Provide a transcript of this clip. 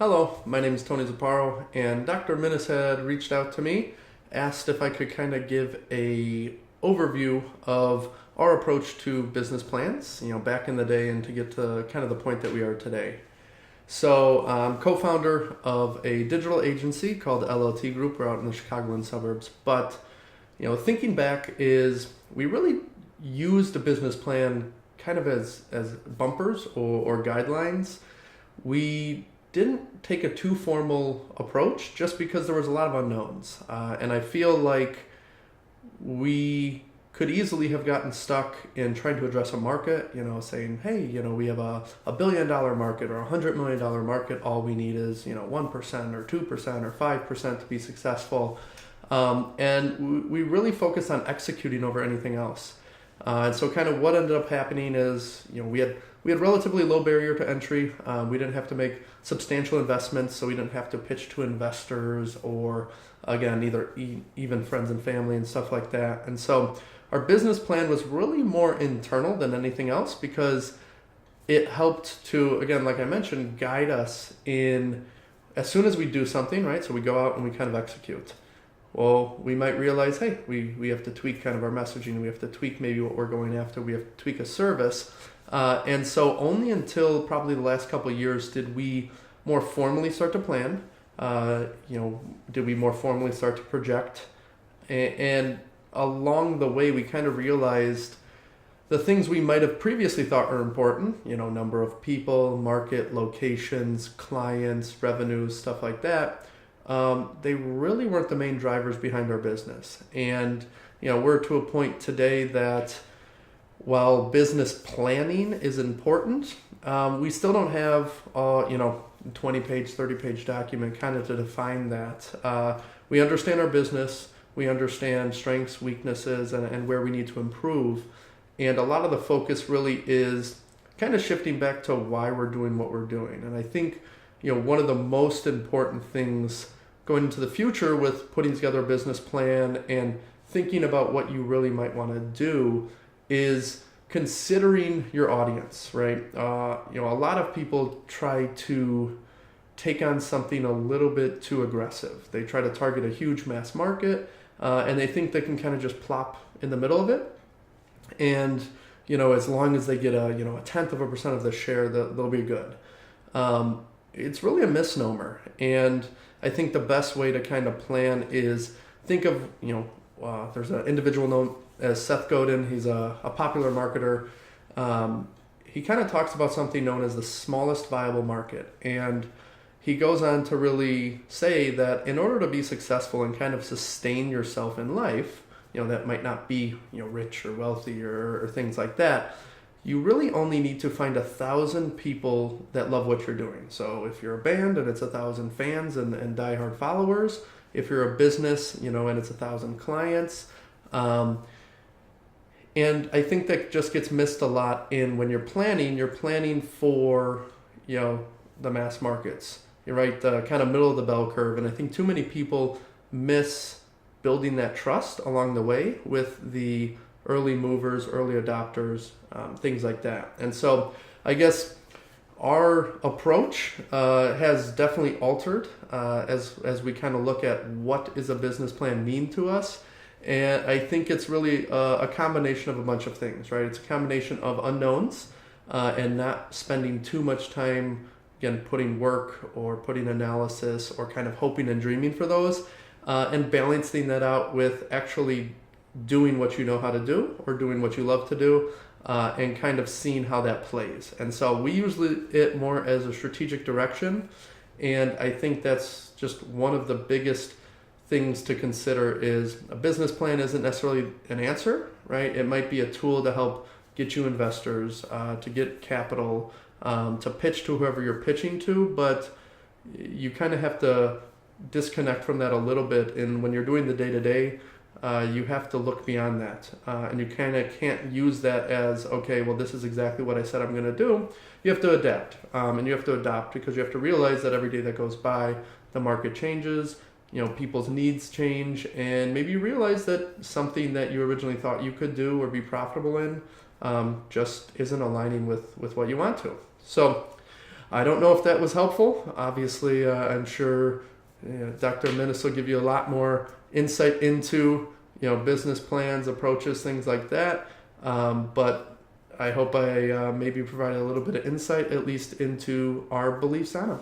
Hello, my name is Tony Zaparo, and DrMinnis had reached out to me, asked if I could kind of give a overview of our approach to business plans, back in the day, and to get to kind of the point that we are today. So I'm co-founder of a digital agency called LLT Group. We're out in the Chicagoland suburbs, but thinking back is we really used a business plan kind of as bumpers or guidelines. We didn't take a too formal approach just because there was a lot of unknowns. And I feel like we could easily have gotten stuck in trying to address a market, saying, hey, we have a $1 billion market or $100 million market. All we need is, 1% or 2% or 5% to be successful. And we really focused on executing over anything else. And so kind of what ended up happening is, we had relatively low barrier to entry. We didn't have to make substantial investments, so we didn't have to pitch to investors or, again, even friends and family and stuff like that. And so our business plan was really more internal than anything else because it helped to, again, like I mentioned, guide us in as soon as we do something, right? So we go out and we kind of execute. Well, we might realize, hey, we have to tweak kind of our messaging. We have to tweak maybe what we're going after. We have to tweak a service. And so only until probably the last couple of years did we more formally start to plan. Did we more formally start to project? And along the way, we kind of realized the things we might have previously thought were important, number of people, market, locations, clients, revenues, stuff like that. They really weren't the main drivers behind our business. And, we're to a point today that while business planning is important, we still don't have, 20-page, 30-page document kind of to define that. We understand our business, we understand strengths, weaknesses, and where we need to improve. And a lot of the focus really is kind of shifting back to why we're doing what we're doing. And I think, one of the most important things going into the future with putting together a business plan and thinking about what you really might want to do is considering your audience, right? A lot of people try to take on something a little bit too aggressive. They try to target a huge mass market, and they think they can kind of just plop in the middle of it. And, as long as they get a 0.1% of the share, they'll be good. It's really a misnomer. And I think the best way to kind of plan is think of, there's an individual known as Seth Godin. He's a popular marketer. He kind of talks about something known as the smallest viable market. And he goes on to really say that in order to be successful and kind of sustain yourself in life, that might not be, rich or wealthy or things like that, you really only need to find 1,000 people that love what you're doing. So if you're a band and it's 1,000 fans and diehard followers, if you're a business, and it's 1,000 clients. And I think that just gets missed a lot in when you're planning for, the mass markets. You're right, the kind of middle of the bell curve. And I think too many people miss building that trust along the way with the early movers, early adopters, things like that. And so I guess our approach has definitely altered as we kind of look at what is a business plan mean to us. And I think it's really a combination of a bunch of things, right? It's a combination of unknowns and not spending too much time, again, putting work or putting analysis or kind of hoping and dreaming for those, and balancing that out with actually doing what you know how to do or doing what you love to do, and kind of seeing how that plays. And so we use it more as a strategic direction. And I think that's just one of the biggest things to consider is a business plan isn't necessarily an answer, right? It might be a tool to help get you investors, to get capital, to pitch to whoever you're pitching to, but you kind of have to disconnect from that a little bit. And when you're doing the day-to-day, you have to look beyond that. And you kind of can't use that as, okay, well, this is exactly what I said I'm going to do. You have to adapt, and you have to adopt because you have to realize that every day that goes by, the market changes, people's needs change, and maybe you realize that something that you originally thought you could do or be profitable in just isn't aligning with what you want to. So I don't know if that was helpful. Obviously, I'm sure Dr. Minnis will give you a lot more insight into business plans, approaches, things like that. But I hope I maybe provided a little bit of insight, at least into our beliefs on them.